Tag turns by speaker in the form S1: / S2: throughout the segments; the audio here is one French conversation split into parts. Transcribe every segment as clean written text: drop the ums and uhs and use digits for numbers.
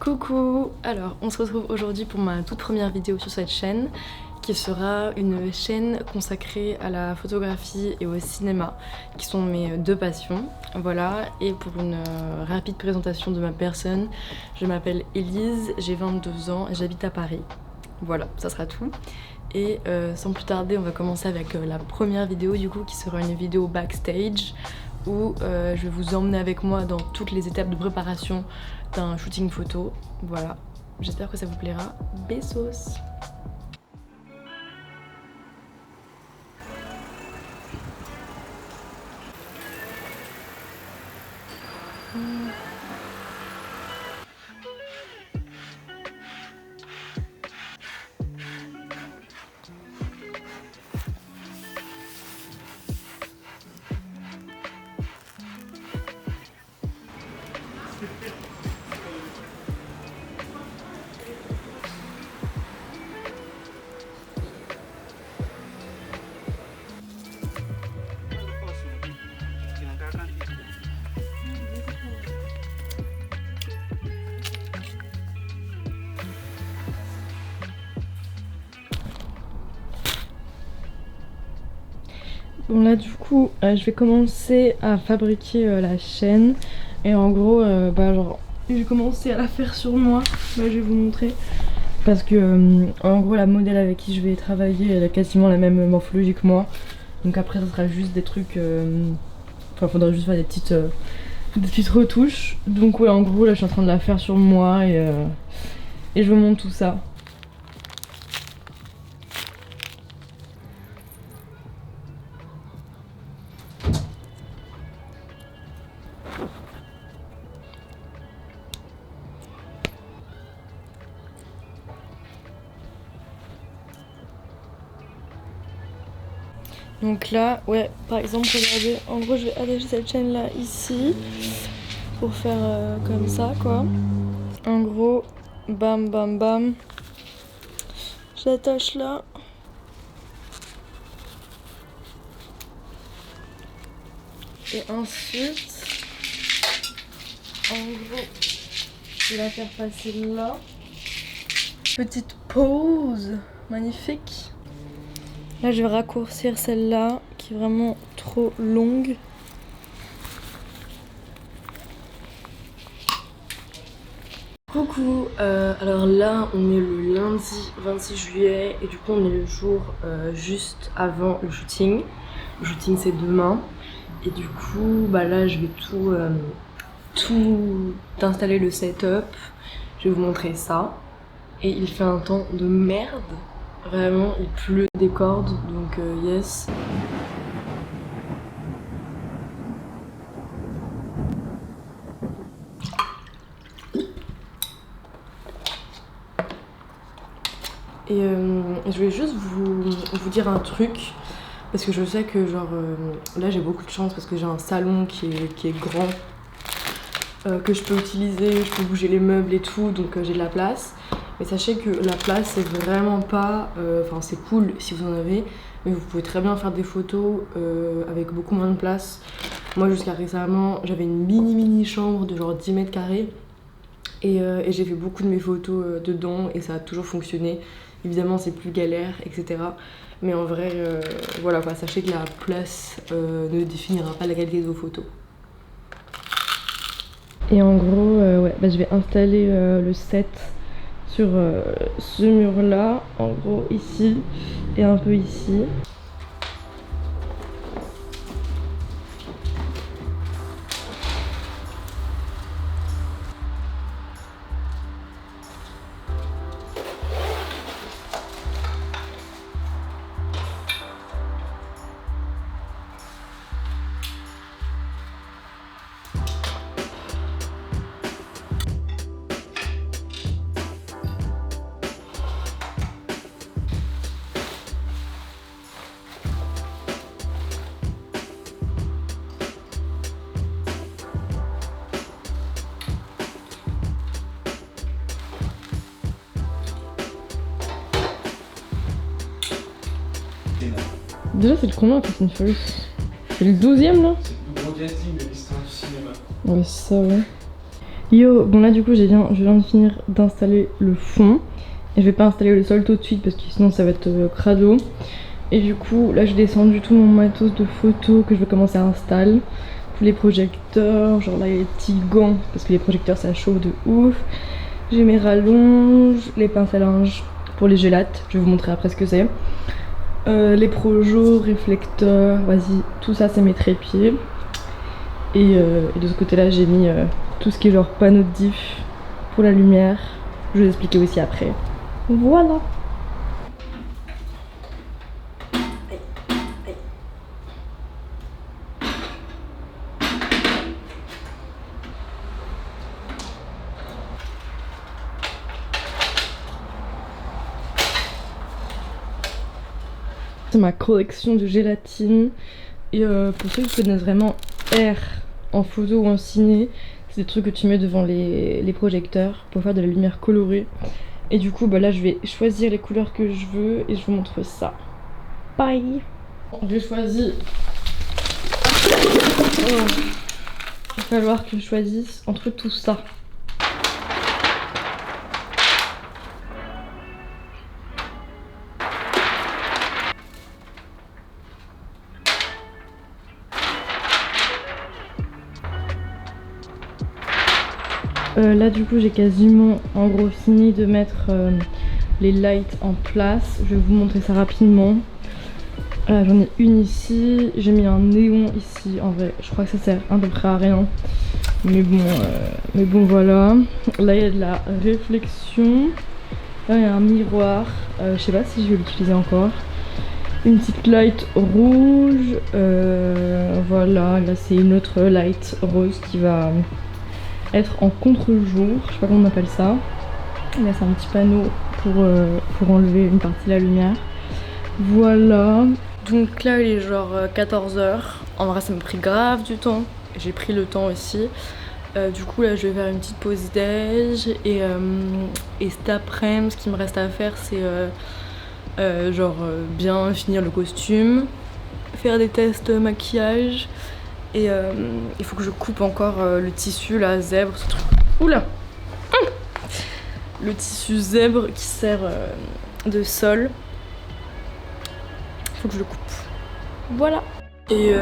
S1: Coucou! Alors on se retrouve aujourd'hui pour ma toute première vidéo sur cette chaîne qui sera une chaîne consacrée à la photographie et au cinéma qui sont mes deux passions. Voilà, et pour une rapide présentation de ma personne, je m'appelle Elise, j'ai 22 ans et j'habite à Paris. Voilà, ça sera tout. Et sans plus tarder, on va commencer avec la première vidéo du coup qui sera une vidéo backstage où je vais vous emmener avec moi dans toutes les étapes de préparation d'un shooting photo. Voilà, j'espère que ça vous plaira. Besos! Bon là du coup je vais commencer à fabriquer la chaîne et en gros genre j'ai commencé à la faire sur moi, je vais vous montrer parce que en gros la modèle avec qui je vais travailler elle a quasiment la même morphologie que moi, donc après ça sera juste des trucs enfin faudra juste faire des petites retouches, donc ouais en gros là je suis en train de la faire sur moi et je vous montre tout ça. Donc là, ouais, par exemple, regardez, en gros, je vais attacher cette chaîne là ici pour faire comme ça, quoi. En gros, bam, bam, bam. J'attache là. Et ensuite, en gros, je vais la faire passer là. Petite pause, magnifique. Là je vais raccourcir celle-là qui est vraiment trop longue. Coucou, alors là on est le lundi 26 juillet et du coup on est le jour juste avant le shooting. Le shooting c'est demain et du coup bah là je vais tout installer le setup. Je vais vous montrer ça et il fait un temps de merde. Vraiment, il pleut des cordes, donc yes. Et je voulais juste vous dire un truc, parce que je sais que genre là j'ai beaucoup de chance parce que j'ai un salon qui est grand, que je peux utiliser, je peux bouger les meubles et tout, donc j'ai de la place. Mais sachez que la place c'est vraiment pas, enfin c'est cool si vous en avez, mais vous pouvez très bien faire des photos avec beaucoup moins de place. Moi jusqu'à récemment j'avais une mini chambre de genre 10 mètres carrés et j'ai fait beaucoup de mes photos dedans et ça a toujours fonctionné. Évidemment c'est plus galère etc. Mais en vrai voilà quoi, sachez que la place ne définira pas la qualité de vos photos. Et en gros ouais, bah, je vais installer le set sur ce mur là, en gros ici et un peu ici. Déjà c'est le combien Fast and Furious? C'est le 12e là?
S2: C'est le plus gros casting de l'histoire du cinéma.
S1: Ouais c'est ça ouais. Yo, bon là du coup je viens de finir d'installer le fond. Et je vais pas installer le sol tout de suite parce que sinon ça va être crado. Et du coup là j'ai descendu tout mon matos de photos que je vais commencer à installer. Tous les projecteurs, genre là il y a les petits gants parce que les projecteurs ça chauffe de ouf. J'ai mes rallonges, les pinces à linge pour les gélates, je vais vous montrer après ce que c'est. Les projos, réflecteurs, vas-y, tout ça c'est mes trépieds. Et de ce côté là j'ai mis tout ce qui est genre panneau de diff pour la lumière. Je vais vous expliquer aussi après. Voilà. C'est ma collection de gélatine. Et pour ceux qui connaissent vraiment R en photo ou en ciné, c'est des trucs que tu mets devant les projecteurs pour faire de la lumière colorée. Et du coup bah là je vais choisir les couleurs que je veux et je vous montre ça. Bye. J'ai choisi... Oh. Il va falloir que je choisisse entre tout ça. Là du coup j'ai quasiment en gros fini de mettre les lights en place. Je vais vous montrer ça rapidement. J'en ai une ici, j'ai mis un néon ici. En vrai je crois que ça sert à peu près à rien. Mais bon voilà. Là il y a de la réflexion. Là il y a un miroir. Je sais pas si je vais l'utiliser encore. Une petite light rouge. Voilà, là c'est une autre light rose qui va être en contre-jour, je sais pas comment on appelle ça. Là c'est un petit panneau pour enlever une partie de la lumière. Voilà. Donc là il est genre 14 h. En vrai ça m'a pris grave du temps. J'ai pris le temps aussi. Du coup là je vais faire une petite pause déj. Et cet après-midi ce qui me reste à faire c'est bien finir le costume. Faire des tests maquillage. Et il faut que je coupe encore le tissu là, zèbre, ce truc. Oula! Le tissu zèbre qui sert de sol. Il faut que je le coupe. Voilà. Et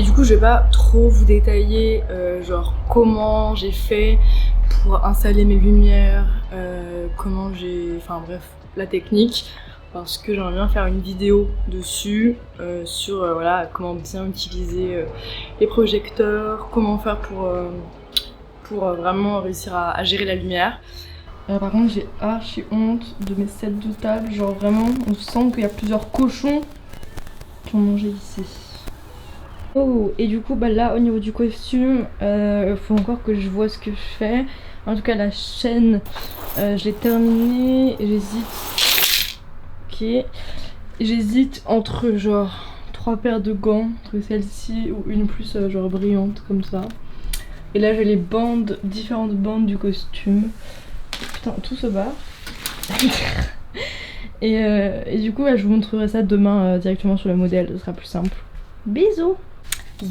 S1: du coup je vais pas trop vous détailler genre comment j'ai fait pour installer mes lumières, comment j'ai... Enfin bref, la technique. Parce que j'aimerais bien faire une vidéo dessus sur voilà, comment bien utiliser les projecteurs, comment faire pour vraiment réussir à gérer la lumière. Par contre j'ai archi honte de mes sets de table, genre vraiment on sent qu'il y a plusieurs cochons qui ont mangé ici. Oh, et du coup bah là au niveau du costume, faut encore que je vois ce que je fais. En tout cas la chaîne je l'ai terminée, j'hésite. J'hésite entre genre 3 paires de gants, entre celle-ci ou une plus genre brillante comme ça. Et là j'ai les bandes, différentes bandes du costume. Putain tout se barre. et du coup je vous montrerai ça demain directement sur le modèle, ce sera plus simple. Bisous.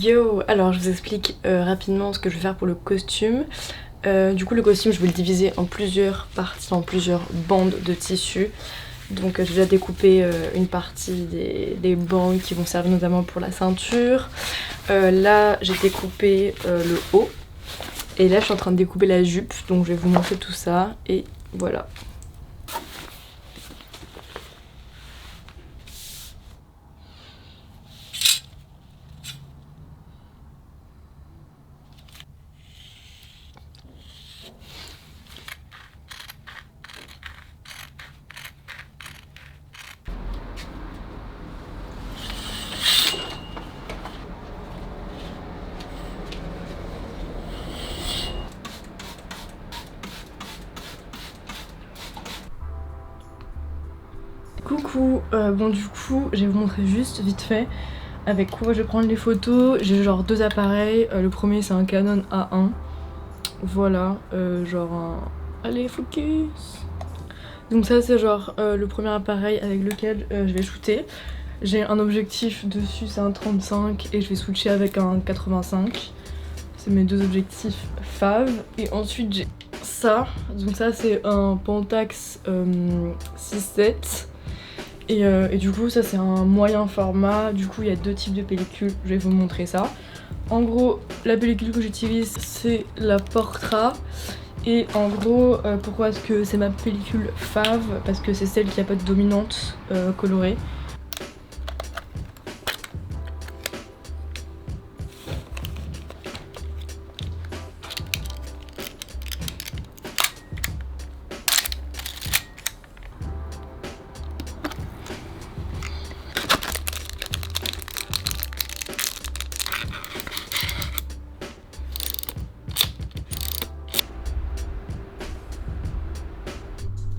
S1: Yo, alors je vous explique rapidement ce que je vais faire pour le costume. Du coup le costume je vais le diviser en plusieurs parties, en plusieurs bandes de tissu. Donc j'ai déjà découpé une partie des bandes qui vont servir notamment pour la ceinture. Là j'ai découpé le haut. Et là je suis en train de découper la jupe. Donc je vais vous montrer tout ça. Et voilà. Coucou, bon du coup je vais vous montrer juste vite fait avec quoi je vais prendre les photos. J'ai genre 2 appareils, le premier c'est un Canon A1. Voilà, genre un... Allez focus. Donc ça c'est genre le premier appareil avec lequel je vais shooter. J'ai un objectif dessus, c'est un 35 et je vais switcher avec un 85. c'est mes 2 objectifs fave. Et ensuite j'ai ça, donc ça c'est un Pentax 6-7. Et du coup ça c'est un moyen format, du coup il y a 2 types de pellicules, je vais vous montrer ça. En gros la pellicule que j'utilise c'est la Portra. Et en gros pourquoi est-ce que c'est ma pellicule fave? Parce que c'est celle qui a pas de dominante colorée.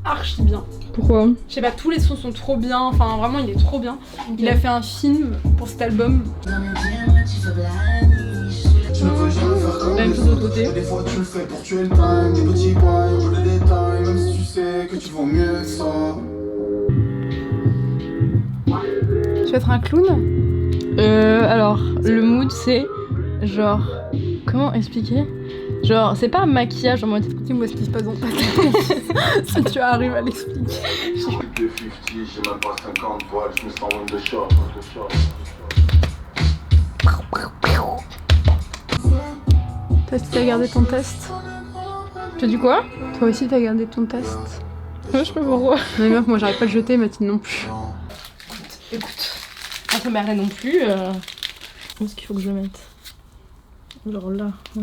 S2: Archi bien.
S1: Pourquoi?
S2: Je sais pas, tous les sons sont trop bien, enfin vraiment il est trop bien.
S1: Okay.
S2: Il a fait un film pour cet album.
S1: Même chose de l'autre côté.
S3: Des fois tu le fais pour tuer le time, des petits points, un peu de détails, même si tu sais que tu vaux mieux que ça.
S2: Tu vas être un clown?
S1: Alors le mood c'est genre, comment expliquer? Genre c'est pas un maquillage en mode...
S2: Tu m'expliques pas donc pas si tu arrives à l'expliquer.
S3: J'ai même pas 50 voiles, je me sens loin de short.
S2: Toi aussi t'as gardé ton test?
S1: Tu as dit quoi?
S2: Toi aussi t'as gardé ton test?
S1: Ouais, je sais pas pourquoi.
S2: Mais meuf, moi j'arrive pas à le jeter, Mathilde non plus.
S1: Écoute, un peu marré non plus. Où est-ce qu'il faut que je le mette? Genre là. Ouais.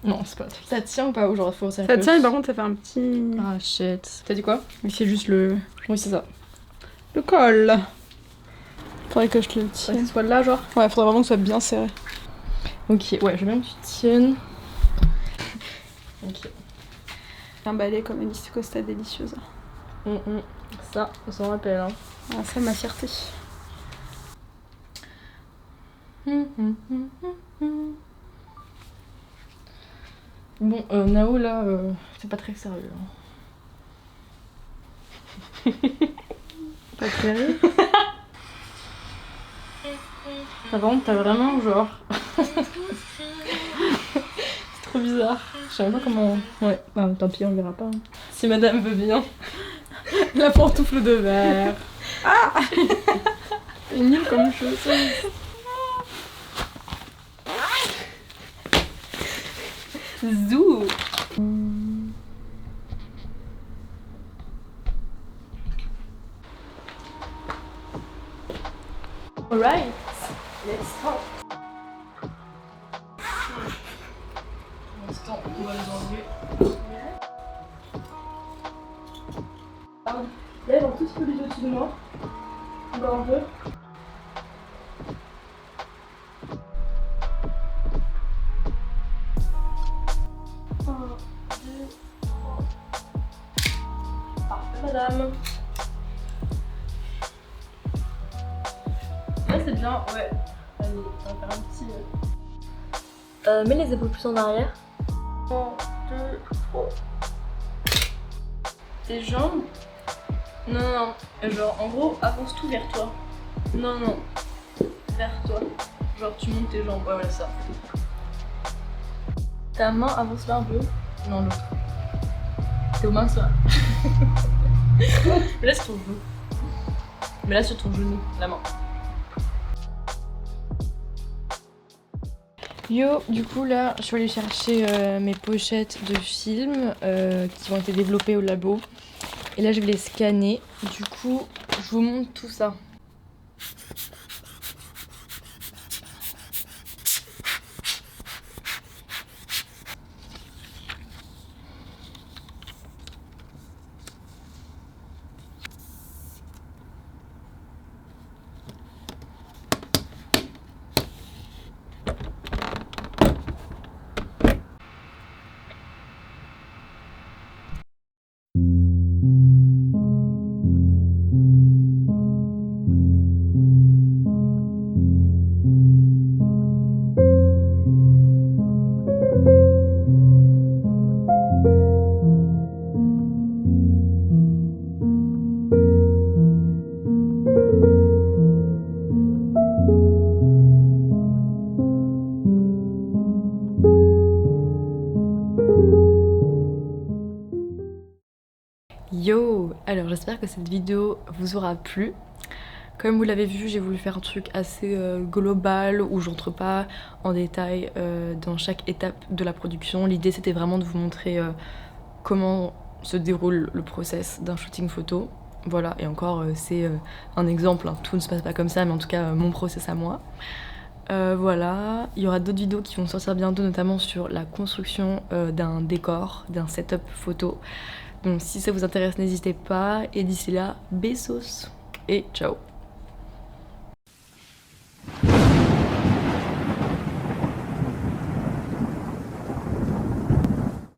S1: Non, c'est pas. Ça tient ou pas? Ou genre faut ça.
S2: Ça tient et par contre ça fait un petit...
S1: Ah shit. T'as dit quoi?
S2: Mais c'est juste le...
S1: Oui, c'est ça.
S2: le col. Faudrait que je te le
S1: Que
S2: tienne.
S1: ce soit là, genre.
S2: Ouais, faudrait vraiment que ce soit bien serré.
S1: Ok, ouais, je veux bien que tu tiennes. Ok.
S2: Un balai comme Alice Costa délicieuse.
S1: Ça, on s'en rappelle. Hein.
S2: Ah, ça, ma fierté.
S1: Bon, Nao là, c'est pas très sérieux. Hein.
S2: Pas sérieux?
S1: Par contre, t'as vraiment genre. C'est trop bizarre. Je sais même pas comment. Ouais, bah, tant pis, on verra pas. Hein. Si madame veut bien.
S2: La pantoufle de verre. Ah. C'est nul comme chose.
S1: Zou. Alright, let's start. Pour l'instant, on va les enlever. Lève un tout petit peu les yeux au-dessus de moi. Encore un peu. Parfait, madame. Ouais, c'est bien, ouais. Allez, on va faire un petit. Mets les épaules plus en arrière. 1, 2, 3. Tes jambes. Non, non, non. Genre, en gros, avance tout vers toi. Non, non. Vers toi. Genre, tu montes tes jambes. Ouais, voilà, ça. Ta main, avance là un peu. Non, l'autre. T'es aux mains, ça. Mais là, c'est ton genou. Mais là, sur ton genou, la main. Yo, du coup là, je suis allée chercher mes pochettes de films qui ont été développées au labo. Et là, je vais les scanner. Du coup, je vous montre tout ça. j'espère que cette vidéo vous aura plu. Comme vous l'avez vu, j'ai voulu faire un truc assez global où j'entre pas en détail dans chaque étape de la production. L'idée c'était vraiment de vous montrer comment se déroule le process d'un shooting photo. Voilà, et encore c'est un exemple, hein. Tout ne se passe pas comme ça, mais en tout cas mon process à moi. Voilà, il y aura d'autres vidéos qui vont sortir bientôt, notamment sur la construction d'un décor, d'un setup photo. Donc si ça vous intéresse, n'hésitez pas. Et d'ici là, besos et ciao.